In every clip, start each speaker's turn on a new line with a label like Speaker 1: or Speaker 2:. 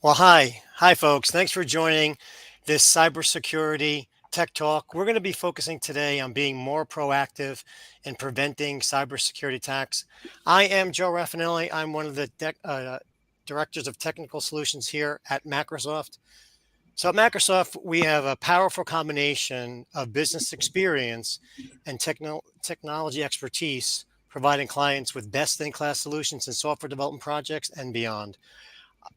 Speaker 1: Well, hi, folks. Thanks for joining this cybersecurity tech talk. We're going to be focusing today on being more proactive in preventing cybersecurity attacks. I am Joe Rafanelli. I'm one of the directors of technical solutions here at Macrosoft. So at Microsoft, we have a powerful combination of business experience and technology expertise, providing clients with best-in-class solutions in software development projects and beyond.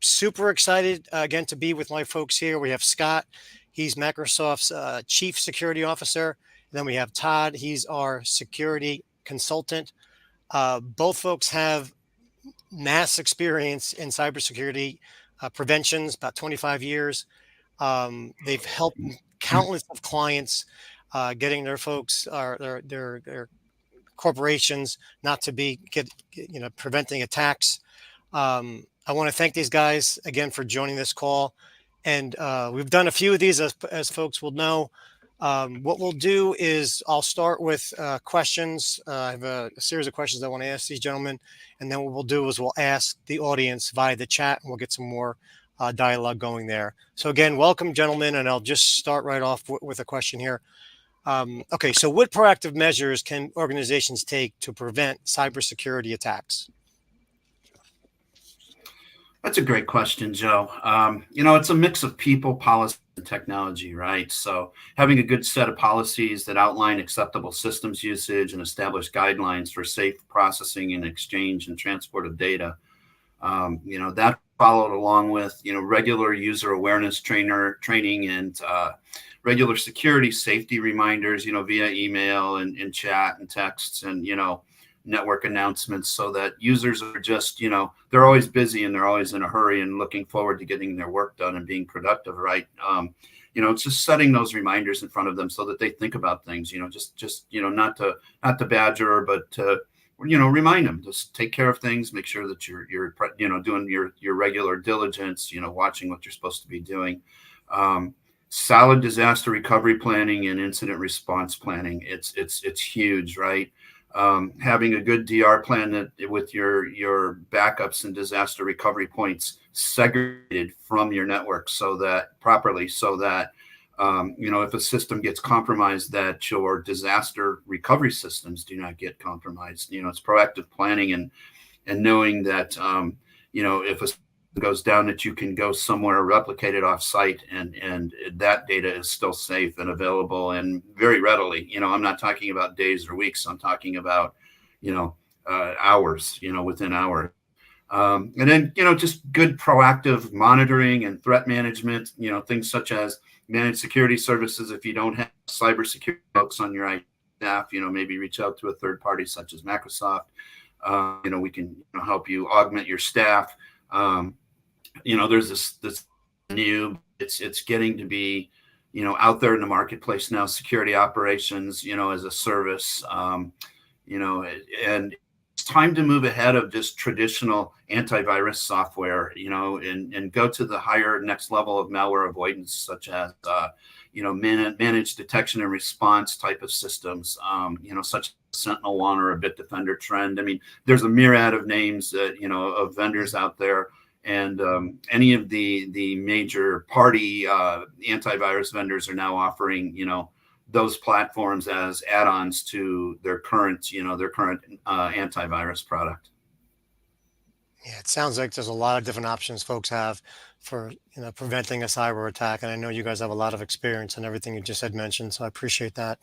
Speaker 1: Super excited again to be with my folks here. We have Scott, he's Microsoft's Chief Security Officer. And then we have Todd, he's our security consultant. Both folks have mass experience in cybersecurity preventions, about 25 years. They've helped countless of clients getting their folks, their corporations not to preventing attacks. I want to thank these guys again for joining this call. And we've done a few of these, as folks will know. What we'll do is I'll start with questions. I have a series of questions I want to ask these gentlemen. And then what we'll do is we'll ask the audience via the chat, and we'll get some more dialogue going there. So again, welcome, gentlemen. And I'll just start right off with a question here. Okay, so what proactive measures can organizations take to prevent cybersecurity attacks?
Speaker 2: That's a great question, Joe. It's a mix of people, policy, and technology, right? So having a good set of policies that outline acceptable systems usage and establish guidelines for safe processing and exchange and transport of data, that followed along with, regular user awareness training and regular security safety reminders, via email and chat and texts and, network announcements, so that users are just, they're always busy and they're always in a hurry and looking forward to getting their work done and being productive, right? It's just setting those reminders in front of them so that they think about things, not to badger, but to, remind them, just take care of things, make sure that you're doing your regular diligence, watching what you're supposed to be doing. Solid disaster recovery planning and incident response planning. It's huge, right? Having a good DR plan that with your backups and disaster recovery points segregated from your network so that if a system gets compromised, that your disaster recovery systems do not get compromised. It's proactive planning and knowing that if a system goes down, that you can go somewhere, replicate it off site, and that data is still safe and available and very readily. I'm not talking about days or weeks. I'm talking about hours, within hours. And then just good proactive monitoring and threat management, things such as managed security services. If you don't have cybersecurity folks on your IT staff, maybe reach out to a third party such as Macrosoft. We can help you augment your staff. There's this new, it's getting to be, out there in the marketplace now, security operations, as a service, and it's time to move ahead of just traditional antivirus software, and go to the higher next level of malware avoidance, such as, managed detection and response type of systems, such as SentinelOne or a Bitdefender Trend. I mean, there's a myriad of names that, of vendors out there. And any of the major party antivirus vendors are now offering, those platforms as add-ons to their current antivirus product.
Speaker 1: Yeah, it sounds like there's a lot of different options folks have for preventing a cyber attack, and I know you guys have a lot of experience in everything you just had mentioned, so I appreciate that.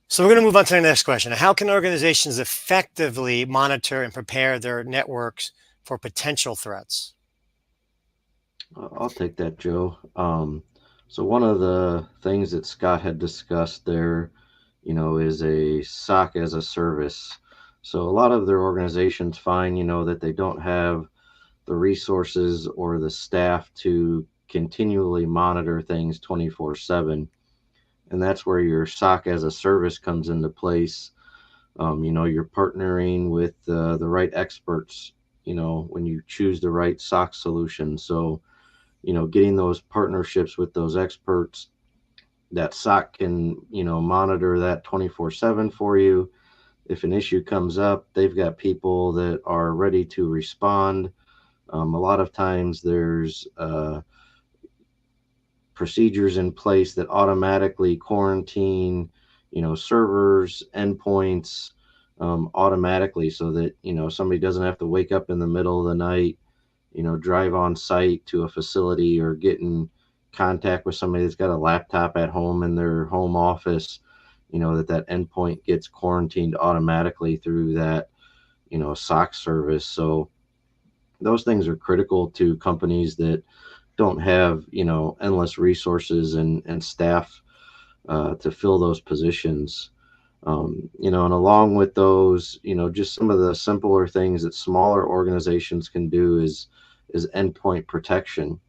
Speaker 1: So we're going to move on to the next question. How can organizations effectively monitor and prepare their networks for potential threats?
Speaker 3: I'll take that, Joe. So one of the things that Scott had discussed there, is a SOC as a service. So a lot of their organizations find, that they don't have the resources or the staff to continually monitor things 24/7. And that's where your SOC as a service comes into place. You're partnering with the right experts, when you choose the right SOC solution. So, getting those partnerships with those experts, that SOC can, monitor that 24/7 for you. If an issue comes up, they've got people that are ready to respond. A lot of times there's procedures in place that automatically quarantine, servers, endpoints, automatically, so that, somebody doesn't have to wake up in the middle of the night, drive on site to a facility or get in contact with somebody that's got a laptop at home in their home office, that endpoint gets quarantined automatically through that, SOC service. So those things are critical to companies that don't have, endless resources and staff to fill those positions. And along with those, just some of the simpler things that smaller organizations can do is endpoint protection.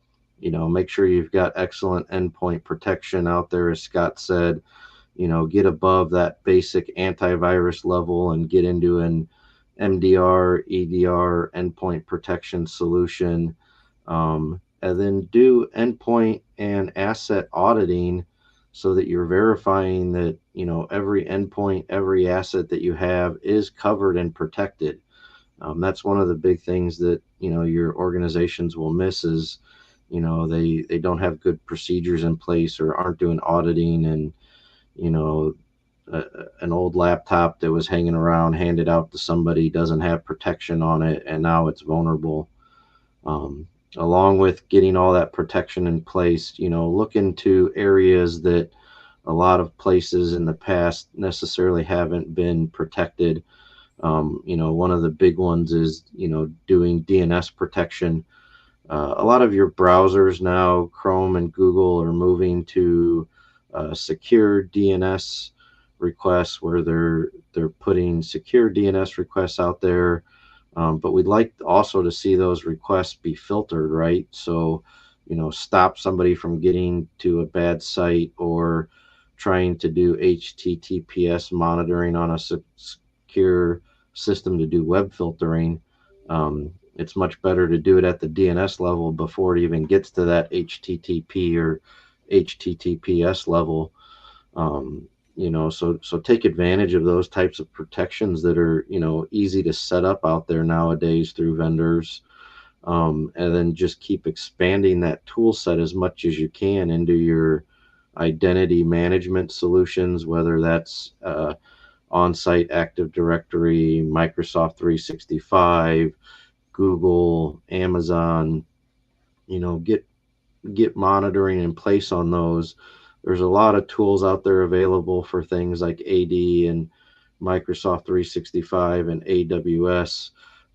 Speaker 3: Make sure you've got excellent endpoint protection out there. As Scott said, get above that basic antivirus level and get into an MDR, EDR endpoint protection solution. And then do endpoint and asset auditing so that you're verifying that, every endpoint, every asset that you have is covered and protected. That's one of the big things that, your organizations will miss is, they don't have good procedures in place or aren't doing auditing, and, you know, an old laptop that was hanging around handed out to somebody doesn't have protection on it, and now it's vulnerable. Along with getting all that protection in place, look into areas that a lot of places in the past necessarily haven't been protected. One of the big ones is, doing DNS protection. A lot of your browsers now, Chrome and Google, are moving to secure DNS requests, where they're putting secure DNS requests out there. But we'd like also to see those requests be filtered, right? So, stop somebody from getting to a bad site or trying to do HTTPS monitoring on a secure system to do web filtering. It's much better to do it at the DNS level before it even gets to that HTTP or HTTPS level. So take advantage of those types of protections that are, easy to set up out there nowadays through vendors. And then just keep expanding that tool set as much as you can into your identity management solutions, whether that's on-site Active Directory, Microsoft 365, Google, Amazon. Get monitoring in place on those. There's a lot of tools out there available for things like AD and Microsoft 365 and AWS,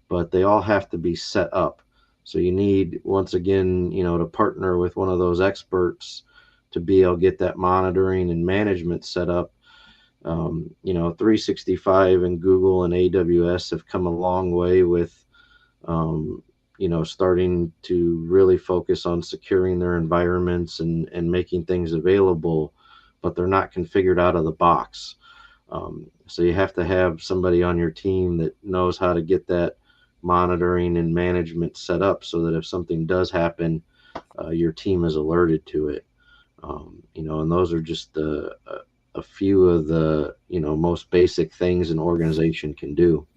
Speaker 3: but they all have to be set up. So you need, once again, to partner with one of those experts to be able to get that monitoring and management set up. 365 and Google and AWS have come a long way with, starting to really focus on securing their environments and making things available, but they're not configured out of the box. So you have to have somebody on your team that knows how to get that monitoring and management set up so that if something does happen, your team is alerted to it. And those are just a few of the, most basic things an organization can do.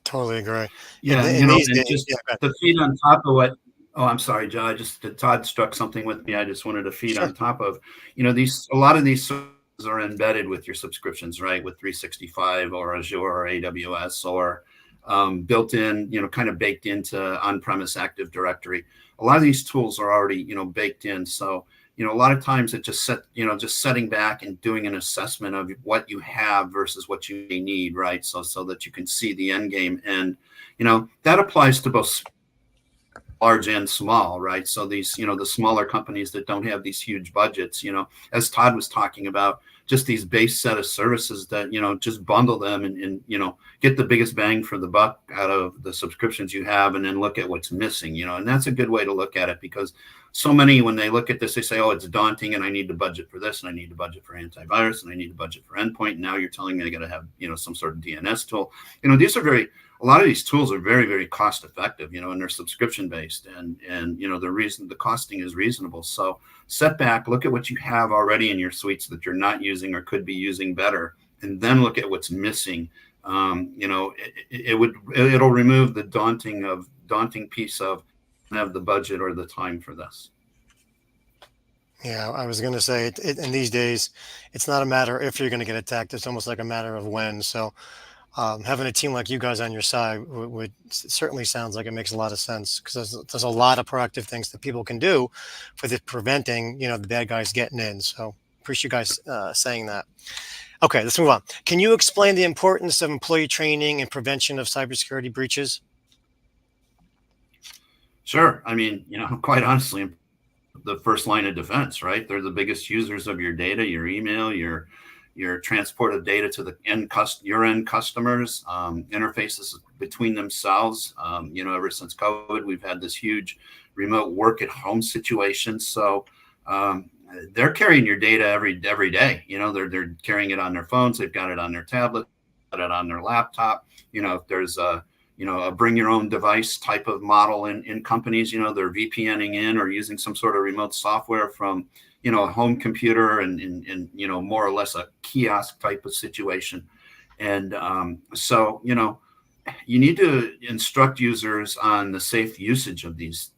Speaker 1: Totally agree.
Speaker 2: Yeah,
Speaker 1: In these
Speaker 2: and
Speaker 1: days,
Speaker 2: just
Speaker 1: yeah,
Speaker 2: to feed on top of what. Oh, I'm sorry, Joe. Todd struck something with me. I just wanted to feed
Speaker 1: sure.
Speaker 2: on top of, a lot of these services are embedded with your subscriptions, right? With 365 or Azure or AWS, or built in, kind of baked into on-premise Active Directory. A lot of these tools are already, baked in. So, a lot of times it just setting back and doing an assessment of what you have versus what you may need, right? So that you can see the end game. And, that applies to both large and small, right? So these, the smaller companies that don't have these huge budgets, as Todd was talking about, just these base set of services that, just bundle them and get the biggest bang for the buck out of the subscriptions you have, and then look at what's missing, and that's a good way to look at it, because so many, when they look at this, they say, oh, it's daunting and I need to budget for this and I need to budget for antivirus and I need to budget for endpoint. And now you're telling me I got to have, some sort of DNS tool. A lot of these tools are very, very cost effective, and they're subscription based, and the costing is reasonable. So set back, look at what you have already in your suites that you're not using or could be using better, and then look at what's missing. It'll remove the daunting of daunting piece of have the budget or the time for this.
Speaker 1: Yeah, I was going to say, in these days, it's not a matter if you're going to get attacked. It's almost like a matter of when. So having a team like you guys on your side would certainly sounds like it makes a lot of sense, because there's a lot of proactive things that people can do for the preventing, the bad guys getting in. So appreciate you guys saying that. Okay, let's move on. Can you explain the importance of employee training and prevention of cybersecurity breaches?
Speaker 2: Sure. I mean, quite honestly, the first line of defense, right? They're the biggest users of your data, your email, your transport of data to the your end customers, interfaces between themselves. Ever since COVID, we've had this huge remote work at home situation. So they're carrying your data every day. They're carrying it on their phones. They've got it on their tablet, got it on their laptop. If there's a bring your own device type of model in companies, they're VPNing in or using some sort of remote software from, a home computer and more or less a kiosk type of situation. And so, you need to instruct users on the safe usage of these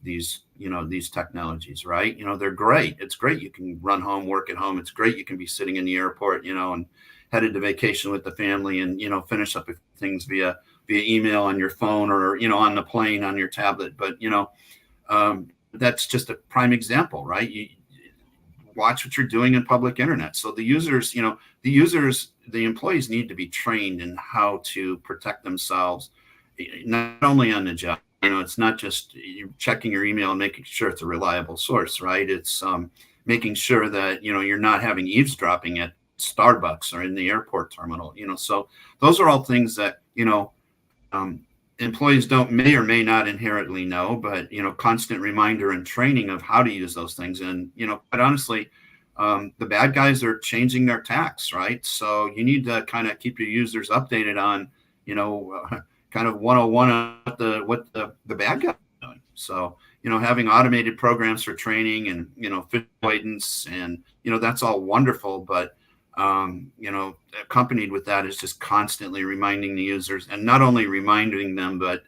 Speaker 2: technologies, right? They're great. It's great. You can run home, work at home. It's great. You can be sitting in the airport, and headed to vacation with the family and, finish up things via email on your phone or, on the plane on your tablet. But, that's just a prime example, right? You watch what you're doing in public internet. So the users, the employees need to be trained in how to protect themselves, not only on the job. It's not just you checking your email and making sure it's a reliable source, right? It's making sure that, you're not having eavesdropping at Starbucks or in the airport terminal, so those are all things that, employees may or may not inherently know, but, constant reminder and training of how to use those things. And, quite honestly, the bad guys are changing their tacks, right? So you need to kind of keep your users updated on, kind of 101 on what the bad guys are doing. So, having automated programs for training and, fit avoidance and, that's all wonderful, but accompanied with that is just constantly reminding the users, and not only reminding them, but,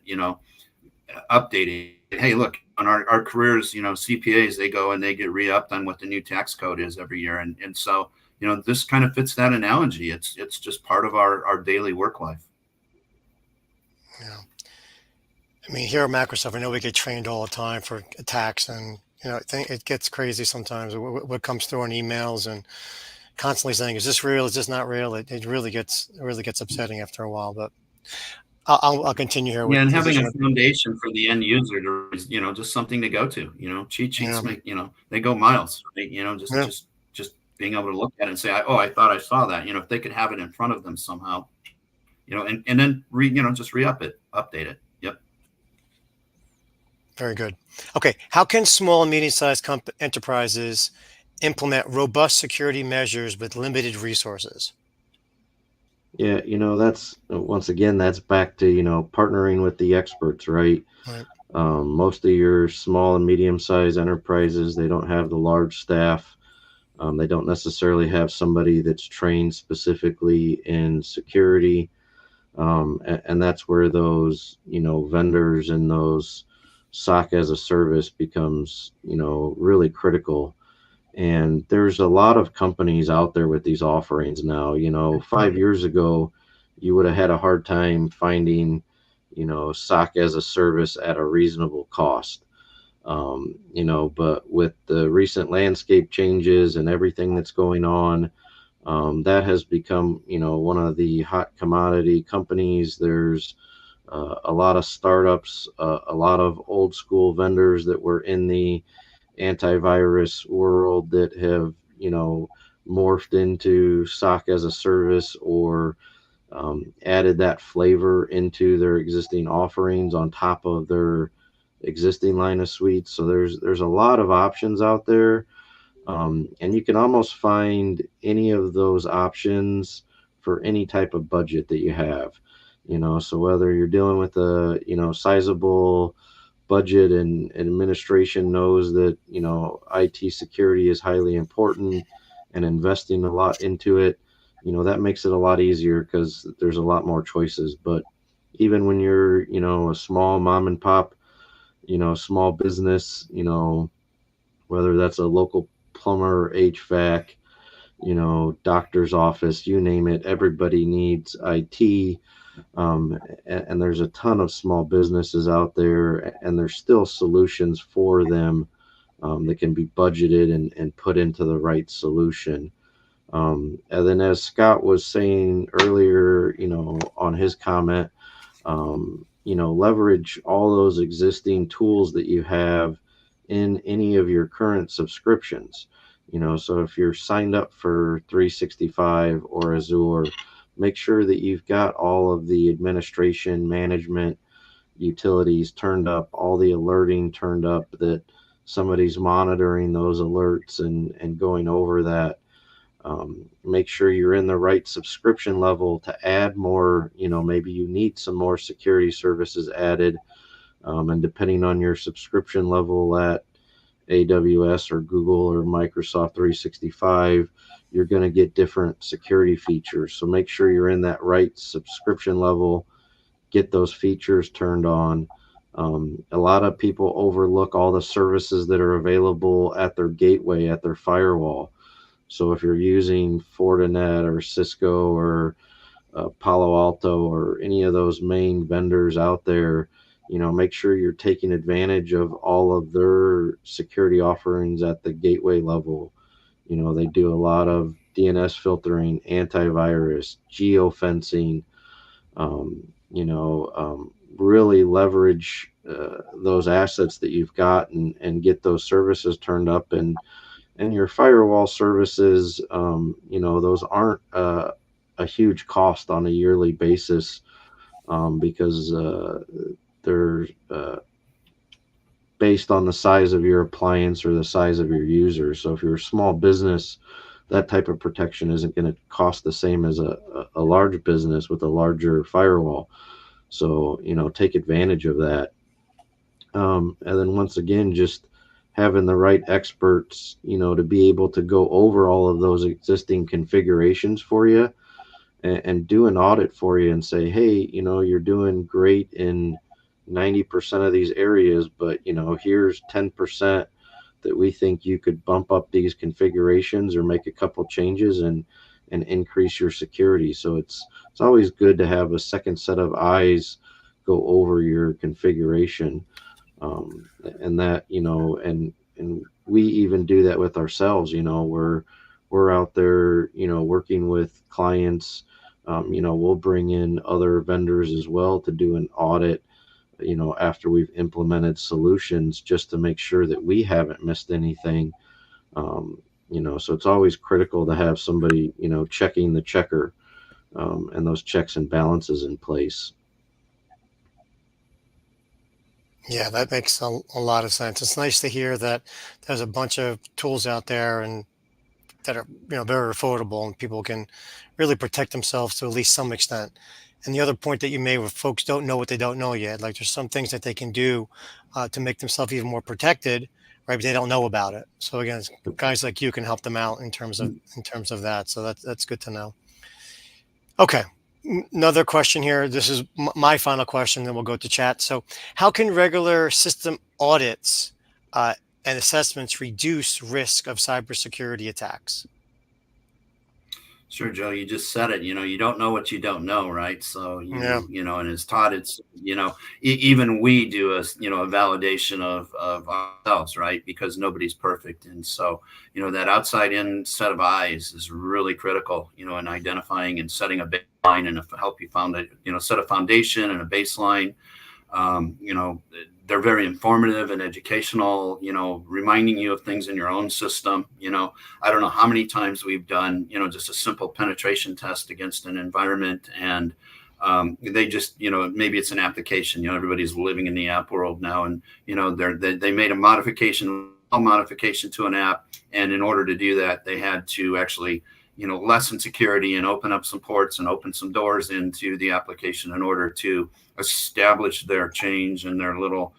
Speaker 2: updating. Hey, look, on our careers, CPAs, they go and they get re-upped on what the new tax code is every year. And so, this kind of fits that analogy. It's just part of our daily work life.
Speaker 1: Yeah. I mean, here at Microsoft, I know we get trained all the time for attacks, and, I think it gets crazy sometimes what comes through on emails, and constantly saying, "Is this real? Is this not real?" It really gets upsetting after a while. But I'll continue here with
Speaker 2: Yeah, and having a foundation for the end user to, just something to go to. Cheat sheets make, they go miles, right? Just being able to look at it and say, "Oh, I thought I saw that." If they could have it in front of them somehow, and then just re-up it, update it. Yep.
Speaker 1: Very good. Okay, how can small and medium-sized enterprises implement robust security measures with limited resources?
Speaker 3: Yeah, that's once again, that's back to, partnering with the experts, right?
Speaker 1: Right.
Speaker 3: Most of your small and medium-sized enterprises, they don't have the large staff. They don't necessarily have somebody that's trained specifically in security. And that's where those, vendors and those SOC as a service becomes, really critical. And there's a lot of companies out there with these offerings now. 5 years ago, you would have had a hard time finding, SOC as a service at a reasonable cost. But with the recent landscape changes and everything that's going on, that has become, one of the hot commodity companies. There's a lot of startups, a lot of old school vendors that were in the antivirus world that have, morphed into SOC as a service, or added that flavor into their existing offerings on top of their existing line of suites. So there's a lot of options out there. And you can almost find any of those options for any type of budget that you have, so whether you're dealing with a, sizable budget and administration knows that, IT security is highly important and investing a lot into it, that makes it a lot easier because there's a lot more choices. But even when you're, a small mom and pop small business, whether that's a local plumber, HVAC, doctor's office, you name it, everybody needs IT. And there's a ton of small businesses out there, and there's still solutions for them that can be budgeted and put into the right solution. And then, as Scott was saying earlier, on his comment, leverage all those existing tools that you have in any of your current subscriptions. So if you're signed up for 365 or Azure, make sure that you've got all of the administration management utilities turned up, all the alerting turned up, that somebody's monitoring those alerts and going over that. Make sure you're in the right subscription level to add more. Maybe you need some more security services added. And depending on your subscription level at AWS or Google or Microsoft 365, you're going to get different security features. So make sure you're in that right subscription level, get those features turned on. A lot of people overlook all the services that are available at their gateway, at their firewall. So if you're using Fortinet or Cisco or Palo Alto or any of those main vendors out there, make sure you're taking advantage of all of their security offerings at the gateway level. They do a lot of DNS filtering, antivirus, geofencing, really leverage those assets that you've got and get those services turned up. And your firewall services, those aren't a huge cost on a yearly basis, because they're based on the size of your appliance or the size of your user. So if you're a small business, that type of protection isn't going to cost the same as a large business with a larger firewall. So, take advantage of that. And then once again, just having the right experts, to be able to go over all of those existing configurations for you and do an audit for you and say, hey, you're doing great in 90% of these areas, but, here's 10% that we think you could bump up these configurations or make a couple changes and increase your security. So it's always good to have a second set of eyes go over your configuration. And that, and we even do that with ourselves. We're out there, working with clients. We'll bring in other vendors as well to do an audit, after we've implemented solutions, just to make sure that we haven't missed anything. So it's always critical to have somebody, checking the checker, and those checks and balances in place.
Speaker 1: Yeah, that makes a lot of sense. It's nice to hear that there's a bunch of tools out there and that are very affordable and people can really protect themselves to at least some extent. And the other point that you made, where folks don't know what they don't know yet, like there's some things that they can do to make themselves even more protected, right? But they don't know about it. So again, guys like you can help them out in terms of that. So that's good to know. Okay. Another question here. This is my final question, then we'll go to chat. So, how can regular system audits and assessments reduce risk of cybersecurity attacks?
Speaker 2: Sure, Joe, you just said it. You don't know what you don't know, right? So
Speaker 1: Yeah.
Speaker 2: and as Todd, it's even we do a validation of ourselves, right? Because nobody's perfect, and so that outside in set of eyes is really critical, in identifying and setting a baseline and help you found it, set a foundation and a baseline. They're very informative and educational, reminding you of things in your own system. I don't know how many times we've done, just a simple penetration test against an environment, and they just, maybe it's an application, everybody's living in the app world now, and, they made a modification to an app. And in order to do that, they had to actually, lessen security and open up some ports and open some doors into the application in order to establish their change and their little,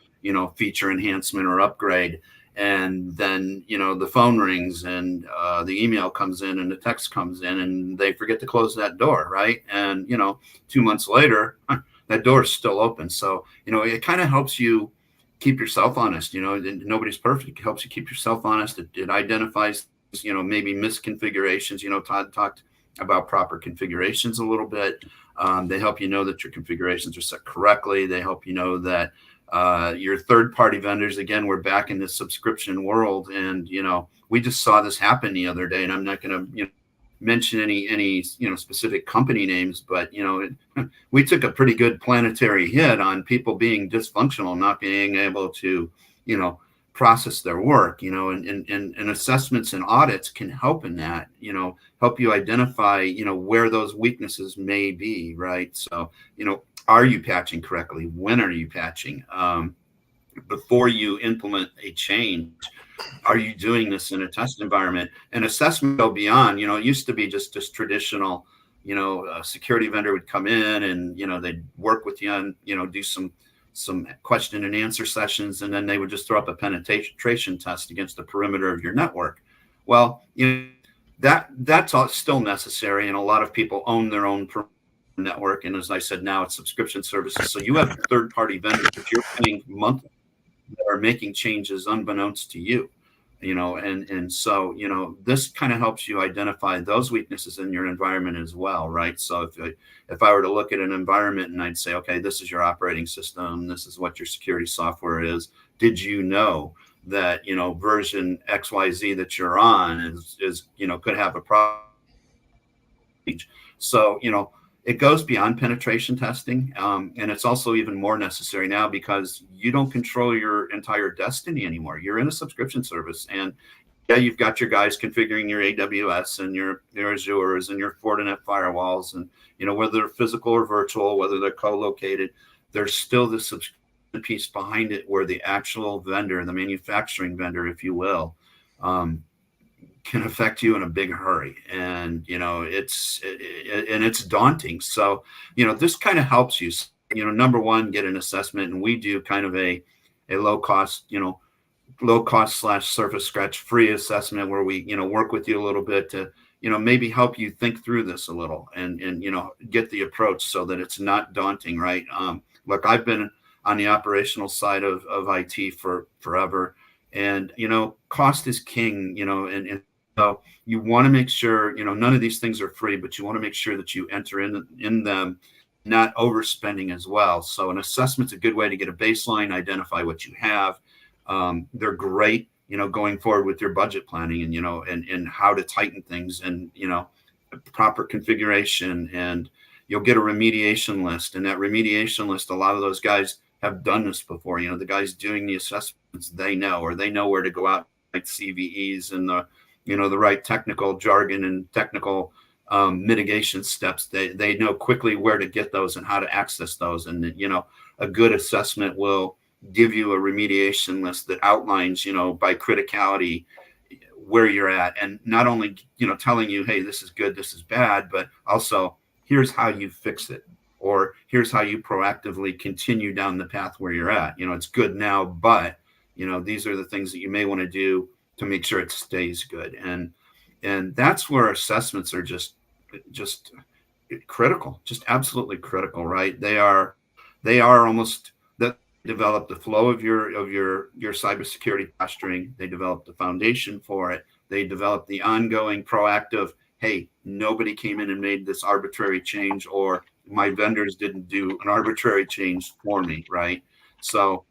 Speaker 2: feature enhancement or upgrade. And then, the phone rings and the email comes in and the text comes in and they forget to close that door, right? And, 2 months later, that door is still open. So, it kind of helps you keep yourself honest. Nobody's perfect. It helps you keep yourself honest. It identifies, maybe misconfigurations. Todd talked about proper configurations a little bit. They help you know that your configurations are set correctly. They help you know that your third-party vendors, again, we're back in this subscription world, and we just saw this happen the other day, and I'm not going to mention any specific company names, but we took a pretty good planetary hit on people being dysfunctional, not being able to process their work, and assessments and audits can help in that, help you identify where those weaknesses may be, right? So are you patching correctly? When are you patching? Before you implement a change, are you doing this in a test environment? And assessment go beyond. It used to be just this traditional, a security vendor would come in and they'd work with you on do some question and answer sessions, and then they would just throw up a penetration test against the perimeter of your network. Well, that's all still necessary, and a lot of people own their own network. And as I said, now it's subscription services. So you have third-party vendors that you're paying monthly that are making changes unbeknownst to you, and so this kind of helps you identify those weaknesses in your environment as well, right? So if I were to look at an environment and I'd say, okay, this is your operating system, this is what your security software is. Did you know that version XYZ that you're on is could have a problem? So it goes beyond penetration testing, and it's also even more necessary now because you don't control your entire destiny anymore. You're in a subscription service, and yeah, you've got your guys configuring your AWS and your Azures and your Fortinet firewalls, and whether they're physical or virtual, whether they're co-located, there's still the subscription piece behind it where the actual vendor, the manufacturing vendor, if you will, can affect you in a big hurry, and it's daunting. So this kind of helps you. Number one, get an assessment, and we do kind of a low cost / surface scratch free assessment where we work with you a little bit to maybe help you think through this a little and get the approach so that it's not daunting, right? Look, I've been on the operational side of IT for forever, and cost is king, and so you want to make sure, none of these things are free, but you want to make sure that you enter in them, not overspending as well. So an assessment's a good way to get a baseline, identify what you have. They're great, going forward with your budget planning and how to tighten things and, proper configuration, and you'll get a remediation list. And that remediation list, a lot of those guys have done this before. The guys doing the assessments, they know where to go out, like CVEs and the right technical jargon and technical mitigation steps. They know quickly where to get those and how to access those. And a good assessment will give you a remediation list that outlines, by criticality where you're at, and not only telling you, hey, this is good, this is bad, but also here's how you fix it, or here's how you proactively continue down the path where you're at. It's good now, but these are the things that you may want to do to make sure it stays good. And that's where assessments are just critical, just absolutely critical, right? They are almost that develop the flow of your cybersecurity posturing. They develop the foundation for it. They develop the ongoing proactive, hey, nobody came in and made this arbitrary change, or my vendors didn't do an arbitrary change for me, right? So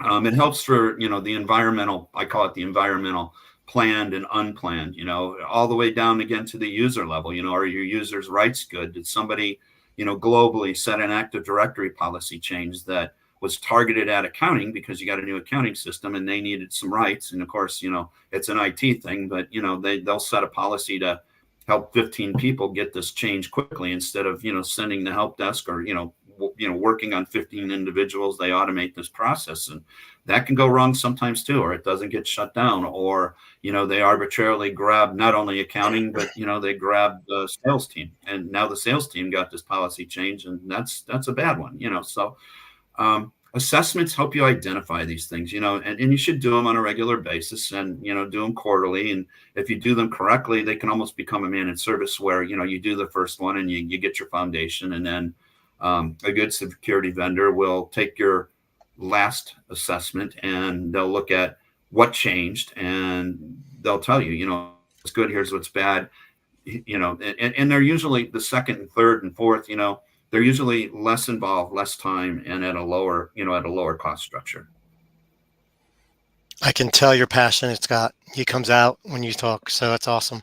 Speaker 2: it helps for, the environmental, I call it the environmental planned and unplanned, all the way down again to the user level. Are your users' rights good? Did somebody, globally set an Active Directory policy change that was targeted at accounting because you got a new accounting system and they needed some rights? And of course, it's an IT thing, but, they'll set a policy to help 15 people get this change quickly instead of, sending the help desk or, working on 15 individuals. They automate this process, and that can go wrong sometimes too, or it doesn't get shut down, or they arbitrarily grab not only accounting, but they grab the sales team, and now the sales team got this policy change, and that's a bad one. So assessments help you identify these things, and you should do them on a regular basis, and do them quarterly. And if you do them correctly, they can almost become a managed service where you do the first one and you get your foundation, and then a good security vendor will take your last assessment, and they'll look at what changed, and they'll tell you, it's good, here's what's bad, and they're usually the second and third and fourth, they're usually less involved, less time, and at a lower cost structure.
Speaker 1: I can tell you're passionate, Scott. He comes out when you talk, so that's awesome.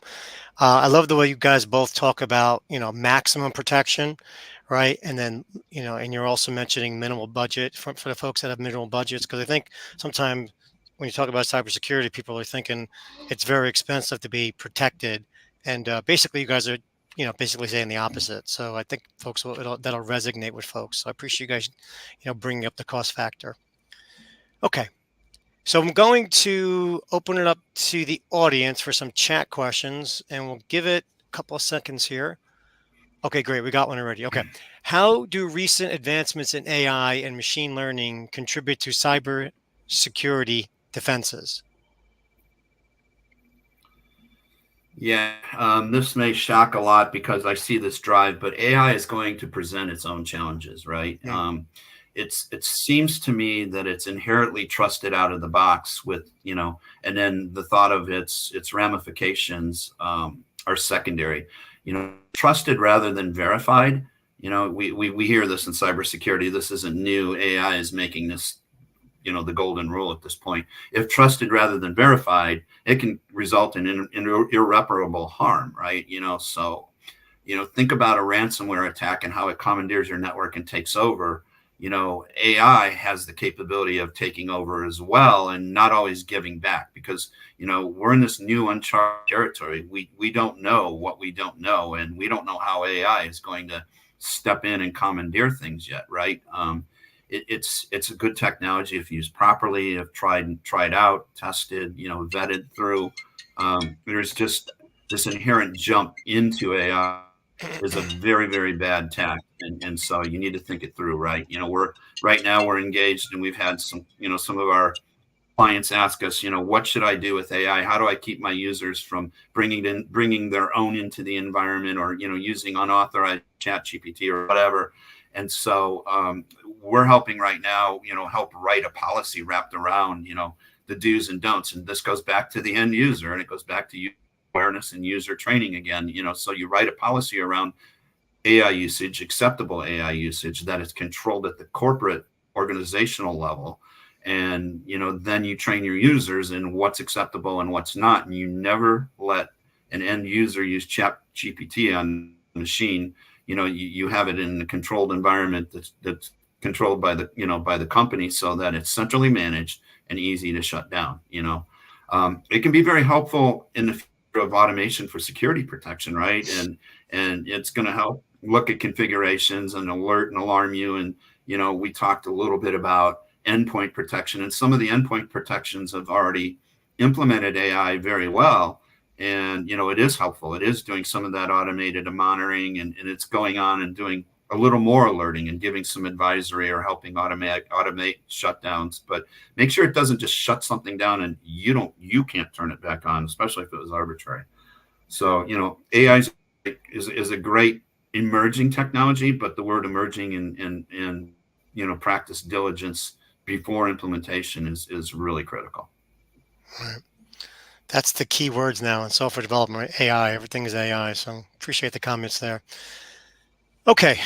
Speaker 1: I love the way you guys both talk about, maximum protection, right? And then, and you're also mentioning minimal budget for the folks that have minimal budgets, because I think sometimes when you talk about cybersecurity, people are thinking it's very expensive to be protected, and basically, you guys are, basically saying the opposite. So I think folks that'll resonate with folks. So I appreciate you guys, bringing up the cost factor. Okay. So I'm going to open it up to the audience for some chat questions, and we'll give it a couple of seconds here. Okay, great. We got one already. Okay. How do recent advancements in AI and machine learning contribute to cyber security defenses?
Speaker 2: Yeah, this may shock a lot because I see this drive, but AI is going to present its own challenges, right?
Speaker 1: Yeah.
Speaker 2: It seems to me that it's inherently trusted out of the box with, and then the thought of its ramifications are secondary. Trusted rather than verified. We hear this in cybersecurity. This isn't new. AI is making this, the golden rule at this point. If trusted rather than verified, it can result in irreparable harm, right? So, think about a ransomware attack and how it commandeers your network and takes over. AI has the capability of taking over as well, and not always giving back, because, we're in this new uncharted territory. We don't know what we don't know, and we don't know how AI is going to step in and commandeer things yet, right? It's a good technology if used properly, if tried out, tested, vetted through. There's just this inherent jump into AI is a very, very bad tack, and so you need to think it through, right? We're engaged, and we've had some of our clients ask us, what should I do with AI? How do I keep my users from bringing their own into the environment, or using unauthorized chat GPT or whatever? And so we're helping right now, help write a policy wrapped around, the do's and don'ts. And this goes back to the end user, and it goes back to awareness and user training again. So you write a policy around AI usage, acceptable AI usage that is controlled at the corporate organizational level. And, then you train your users in what's acceptable and what's not. And you never let an end user use chat GPT on the machine. You have it in a controlled environment that's controlled by the company, so that it's centrally managed and easy to shut down. It can be very helpful in the future of automation for security protection, right? And it's going to help look at configurations and alert and alarm you. And we talked a little bit about endpoint protection, and some of the endpoint protections have already implemented AI very well. And, it is helpful. It is doing some of that automated monitoring, and it's going on and doing a little more alerting and giving some advisory or helping automate shutdowns. But make sure it doesn't just shut something down and you can't turn it back on, especially if it was arbitrary. So, AI is a great emerging technology, but the word emerging and practice diligence before implementation is really critical.
Speaker 1: Right. That's the key words now in software development, right? AI, everything is AI. So appreciate the comments there. Okay.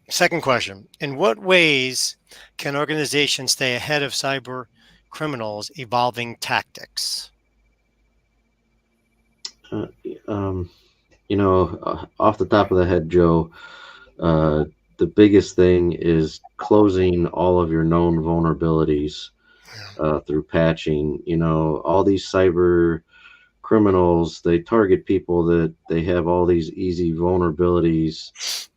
Speaker 1: Second question. In what ways can organizations stay ahead of cyber criminals' evolving tactics?
Speaker 3: Off the top of the head, Joe, the biggest thing is closing all of your known vulnerabilities through patching. All these cyber criminals, they target people that they have all these easy vulnerabilities,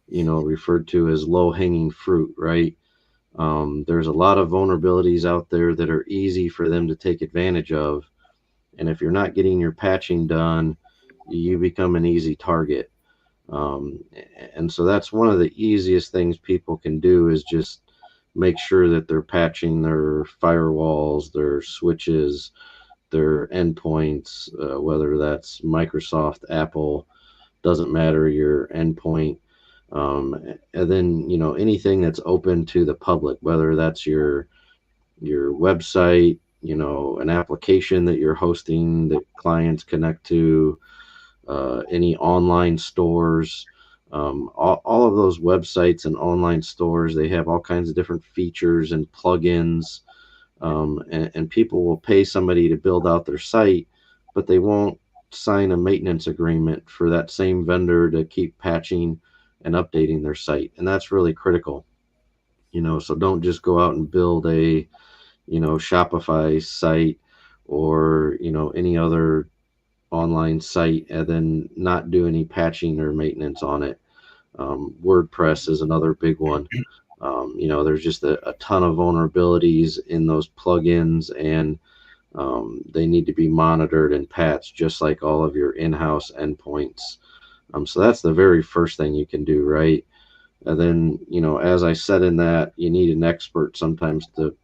Speaker 3: referred to as low-hanging fruit, right? There's a lot of vulnerabilities out there that are easy for them to take advantage of. And if you're not getting your patching done, you become an easy target. And so that's one of the easiest things people can do, is just make sure that they're patching their firewalls, their switches, their endpoints, whether that's Microsoft, Apple, doesn't matter, your endpoint. And then, anything that's open to the public, whether that's your your website, an application that you're hosting that clients connect to, any online stores. All of those websites and online stores, they have all kinds of different features and plugins, and people will pay somebody to build out their site, but they won't sign a maintenance agreement for that same vendor to keep patching and updating their site. And that's really critical. So don't just go out and build a, Shopify site or, any other online site and then not do any patching or maintenance on it. WordPress is another big one. There's just a ton of vulnerabilities in those plugins, and they need to be monitored and patched just like all of your in-house endpoints. So that's the very first thing you can do, right? And then, as I said in that, you need an expert sometimes to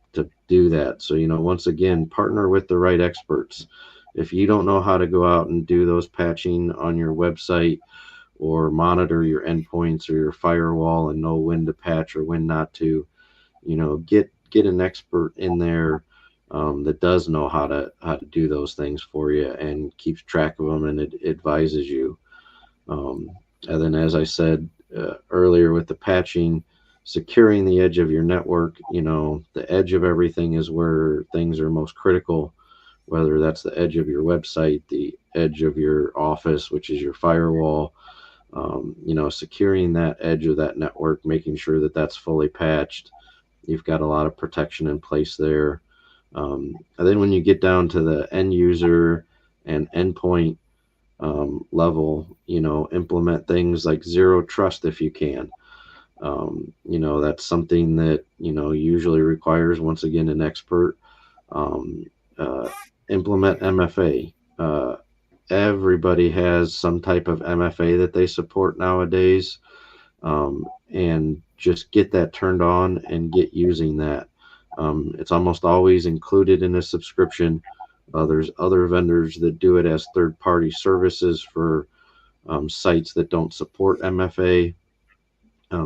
Speaker 3: do that. So, once again, partner with the right experts. If you don't know how to go out and do those patching on your website or monitor your endpoints or your firewall and know when to patch or when not to, get an expert in there that does know how to do those things for you and keeps track of them and it advises you. And then, as I said earlier with the patching, securing the edge of your network, the edge of everything is where things are most critical, whether that's the edge of your website, the edge of your office, which is your firewall. Securing that edge of that network, making sure that that's fully patched. You've got a lot of protection in place there. And then when you get down to the end user and endpoint level, implement things like zero trust if you can. That's something that, usually requires, once again, an expert. Um, uh, Implement MFA. Everybody has some type of MFA that they support nowadays, and just get that turned on and get using that. It's almost always included in a subscription. There's other vendors that do it as third-party services for sites that don't support MFA.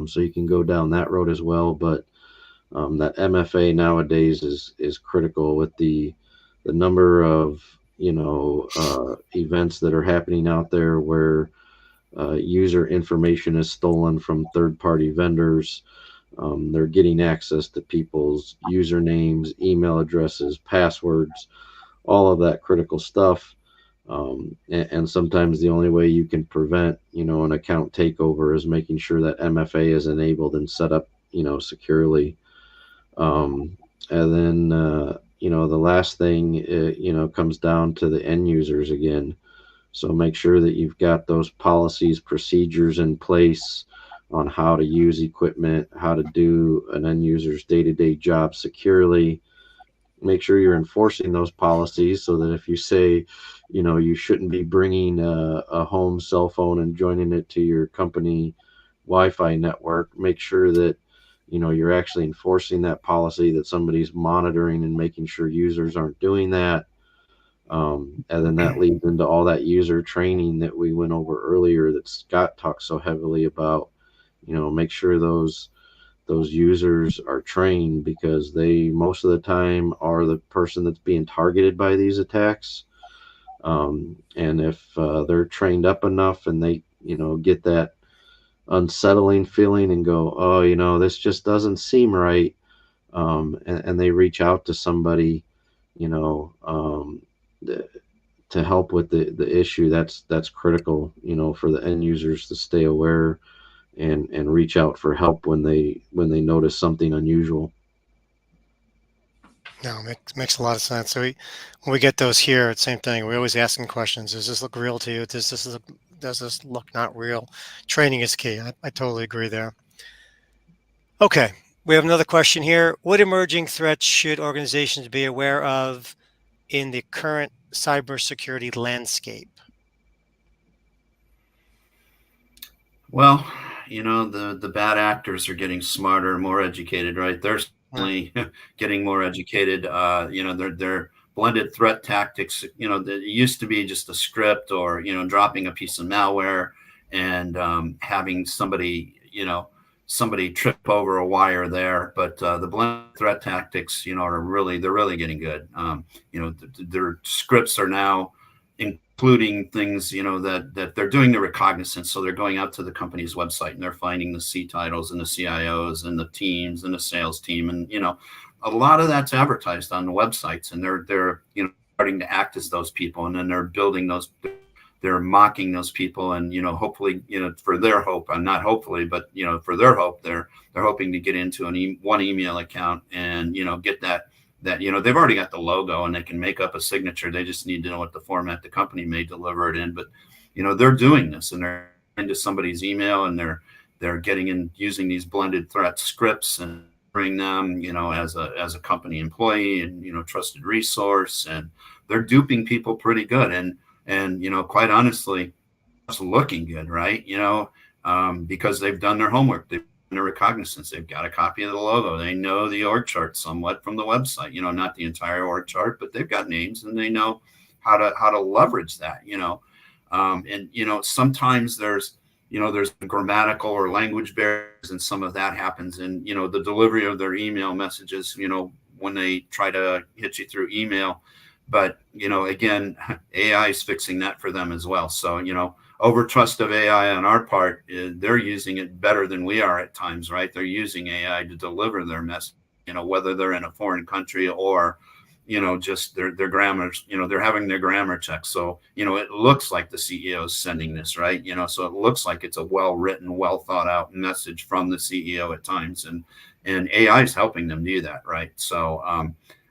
Speaker 3: So you can go down that road as well. But that MFA nowadays is critical with the number of events that are happening out there where user information is stolen from third-party vendors. They're getting access to people's usernames, email addresses, passwords, all of that critical stuff. And sometimes the only way you can prevent, an account takeover is making sure that MFA is enabled and set up, securely. And then, the last thing, comes down to the end users again. So make sure that you've got those policies, procedures in place on how to use equipment, how to do an end user's day-to-day job securely. Make sure you're enforcing those policies so that if you say, you shouldn't be bringing a home cell phone and joining it to your company Wi-Fi network, make sure that, you're actually enforcing that policy, that somebody's monitoring and making sure users aren't doing that. And then that leads into all that user training that we went over earlier that Scott talked so heavily about. Make sure those users are trained, because they most of the time are the person that's being targeted by these attacks. And if they're trained up enough and they get that unsettling feeling and go, oh, this just doesn't seem right, and they reach out to somebody, to help with the issue, that's critical, for the end users to stay aware and reach out for help when they notice something unusual.
Speaker 1: No, makes a lot of sense. So when we get those here, it's the same thing. We're always asking questions. Does this look real to you? Does this look not real? Training is key. I totally agree there. Okay, we have another question here. What emerging threats should organizations be aware of in the current cybersecurity landscape?
Speaker 2: Well, the bad actors are getting smarter, more educated, right? They're
Speaker 1: Right.
Speaker 2: certainly getting more educated. They're blended threat tactics. That used to be just a script or dropping a piece of malware and having somebody somebody trip over a wire there. But the blended threat tactics, they're really getting good. Their scripts are now including things, that they're doing the reconnaissance. So they're going out to the company's website and they're finding the C titles and the CIOs and the teams and the sales team. And, a lot of that's advertised on the websites, and they're starting to act as those people. And then they're building they're mocking those people. And, hopefully, for their hope, and not hopefully, but, for their hope, they're hoping to get into one email account and, get that, they've already got the logo and they can make up a signature. They just need to know what the format the company may deliver it in. But, they're doing this, and they're into somebody's email, and they're getting in using these blended threat scripts and bring them, as a company employee and, trusted resource. And they're duping people pretty good. And quite honestly, it's looking good, right? Because they've done their homework. They've done their reconnaissance. They've got a copy of the logo. They know the org chart somewhat from the website, not the entire org chart, but they've got names and they know how to leverage that, sometimes there's grammatical or language barriers, and some of that happens in, the delivery of their email messages, when they try to hit you through email. But, again, AI is fixing that for them as well. So, over trust of AI on our part, they're using it better than we are at times, right? They're using AI to deliver their message, whether they're in a foreign country or, just their grammar, they're having their grammar checked. So, it looks like the CEO is sending this, right? So it looks like it's a well-written, well thought out message from the CEO at times. And AI is helping them do that, right? So,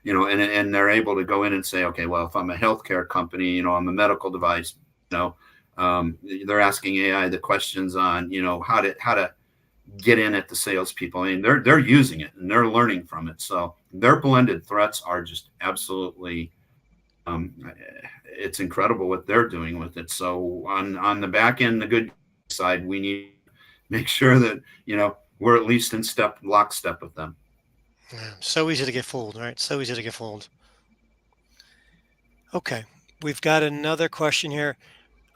Speaker 2: and they're able to go in and say, okay, well, if I'm a healthcare company, I'm a medical device, they're asking AI the questions on, how to get in at the salespeople. I mean, they're using it and they're learning from it. So their blended threats are just absolutely, it's incredible what they're doing with it. So on the back end, the good side, we need to make sure that, we're at least in lockstep with them.
Speaker 1: Yeah, so easy to get fooled, right? So easy to get fooled. Okay, we've got another question here.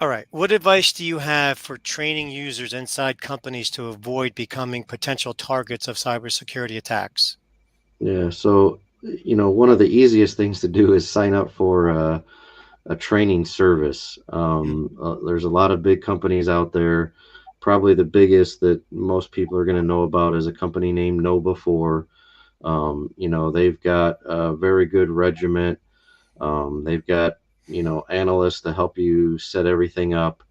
Speaker 1: All right, what advice do you have for training users inside companies to avoid becoming potential targets of cybersecurity attacks?
Speaker 3: Yeah, so one of the easiest things to do is sign up for a training service. There's a lot of big companies out there. Probably the biggest that most people are going to know about is a company named KnowBe4. They've got a very good regiment. They've got analysts to help you set everything up.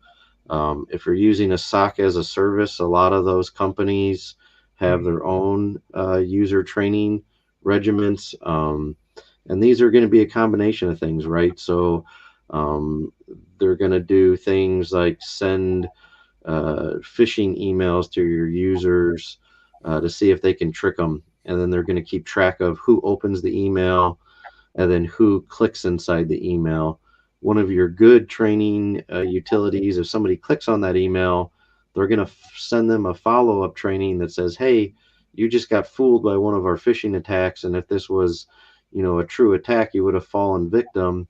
Speaker 3: If you're using a SOC as a service, a lot of those companies have their own user training regiments. And these are going to be a combination of things, right? So they're going to do things like send phishing emails to your users to see if they can trick them. And then they're going to keep track of who opens the email and then who clicks inside the email. One of your good training utilities, if somebody clicks on that email, they're going to send them a follow-up training that says, hey, you just got fooled by one of our phishing attacks. And if this was, a true attack, you would have fallen victim.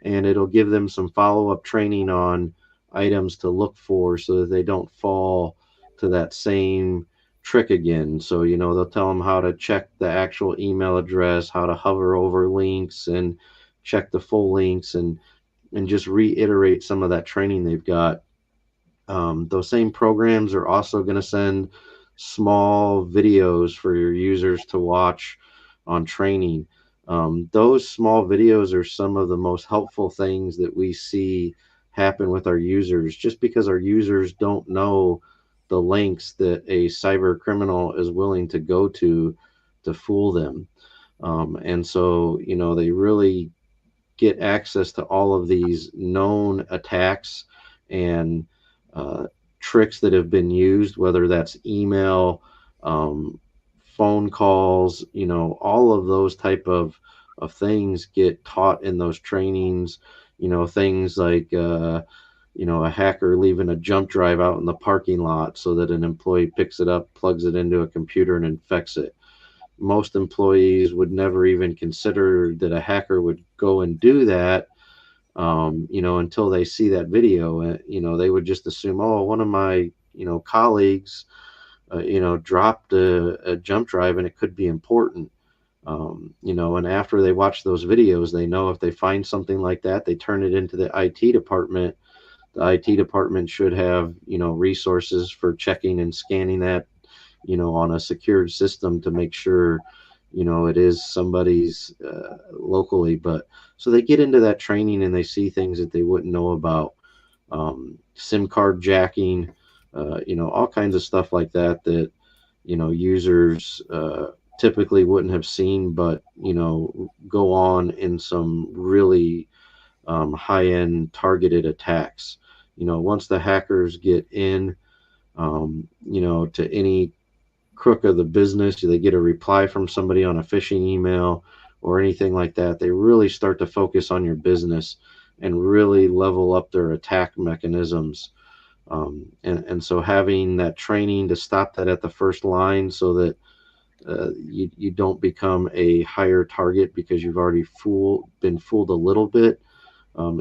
Speaker 3: And it'll give them some follow-up training on items to look for so that they don't fall to that same trick again. So, they'll tell them how to check the actual email address, how to hover over links and check the full links and just reiterate some of that training they've got. Those same programs are also going to send small videos for your users to watch on training. Those small videos are some of the most helpful things that we see happen with our users, just because our users don't know the lengths that a cyber criminal is willing to go to fool them. And so, they really get access to all of these known attacks and tricks that have been used, whether that's email, phone calls, all of those type of things get taught in those trainings. Things like a hacker leaving a jump drive out in the parking lot so that an employee picks it up, plugs it into a computer, and infects it. Most employees would never even consider that a hacker would go and do that, until they see that video. They would just assume, oh, one of my, colleagues dropped a jump drive, and it could be important. And after they watch those videos, they know if they find something like that, they turn it into the IT department. The IT department should have, resources for checking and scanning that, on a secured system to make sure, it is somebody's locally. But so they get into that training and they see things that they wouldn't know about, SIM card jacking, all kinds of stuff like that users typically wouldn't have seen, but go on in some really high-end targeted attacks. Once the hackers get in, to any crook of the business, they get a reply from somebody on a phishing email or anything like that, they really start to focus on your business and really level up their attack mechanisms. And so having that training to stop that at the first line, so that you don't become a higher target because you've already been fooled a little bit,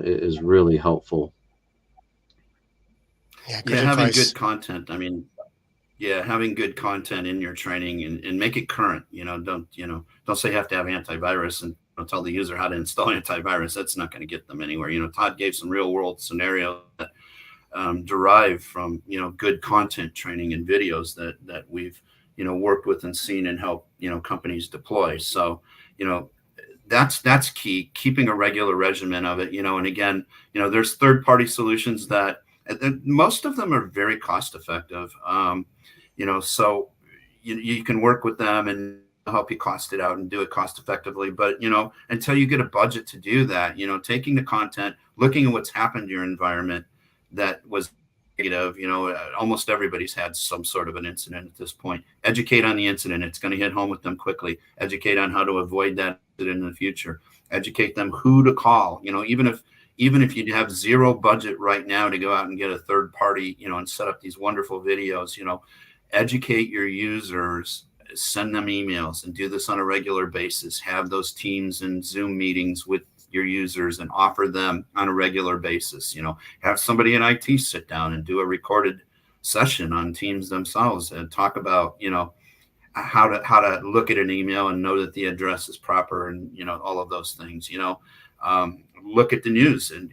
Speaker 3: is really helpful.
Speaker 1: Yeah, good
Speaker 2: Having
Speaker 1: advice.
Speaker 2: good content. I mean, having good content in your training and make it current. Don't say you have to have antivirus and tell the user how to install antivirus. That's not going to get them anywhere. Todd gave some real world scenarios that derive from good content training and videos that we've worked with and seen and helped companies deploy. So that's key. Keeping a regular regimen of it. And again, there's third-party solutions that most of them are very cost effective. So you can work with them and help you cost it out and do it cost effectively. But until you get a budget to do that, taking the content, looking at what's happened to your environment that was negative. Almost everybody's had some sort of an incident at this point. Educate on the incident. It's going to hit home with them quickly. Educate on how to avoid that incident in the future. Educate them who to call. Even if you have zero budget right now to go out and get a third party, and set up these wonderful videos, educate your users, send them emails, and do this on a regular basis. Have those Teams and Zoom meetings with your users and offer them on a regular basis. Have somebody in IT sit down and do a recorded session on Teams themselves and talk about, how to look at an email and know that the address is proper and, all of those things. Look at the news and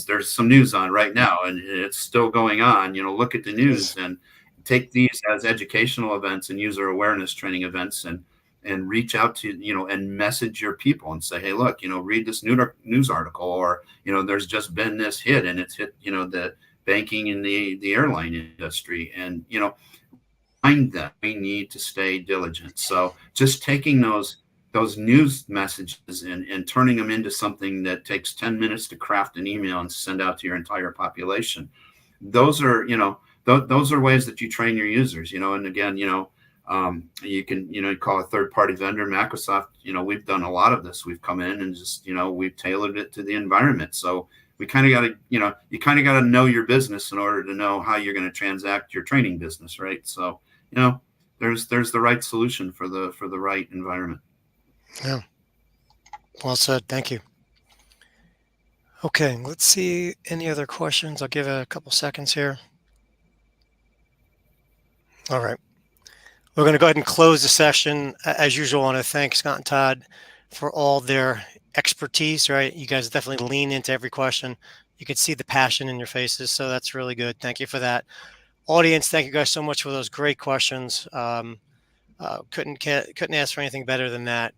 Speaker 2: there's some news on right now and it's still going on. Look at the news and take these as educational events and user awareness training events and reach out to, and message your people and say, hey, look, read this news article, or, there's just been this hit and it's hit, the banking and the airline industry. And, find that we need to stay diligent. So just taking those news messages and turning them into something that takes 10 minutes to craft an email and send out to your entire population. Those are, those are ways that you train your users, and again, you can, call a third-party vendor, Macrosoft. We've done a lot of this. We've come in and just, we've tailored it to the environment. So we kind of got to, you kind of got to know your business in order to know how you're going to transact your training business, right? So, there's the right solution for the right environment.
Speaker 1: Yeah. Well said. Thank you. Okay, let's see any other questions. I'll give it a couple seconds here. All right. We're going to go ahead and close the session. As usual, I want to thank Scott and Todd for all their expertise, right? You guys definitely lean into every question. You can see the passion in your faces, so that's really good. Thank you for that. Audience, thank you guys so much for those great questions. Couldn't ask for anything better than that.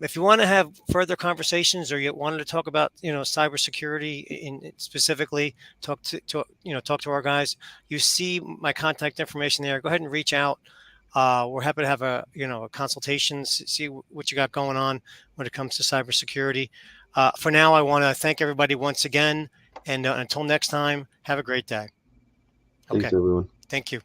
Speaker 1: If you want to have further conversations, or you wanted to talk about, cybersecurity in specifically, talk to our guys. You see my contact information there. Go ahead and reach out. We're happy to have a consultation, see what you got going on when it comes to cybersecurity. For now, I want to thank everybody once again, and until next time, have a great day.
Speaker 3: Thanks, everyone.
Speaker 1: Thank you.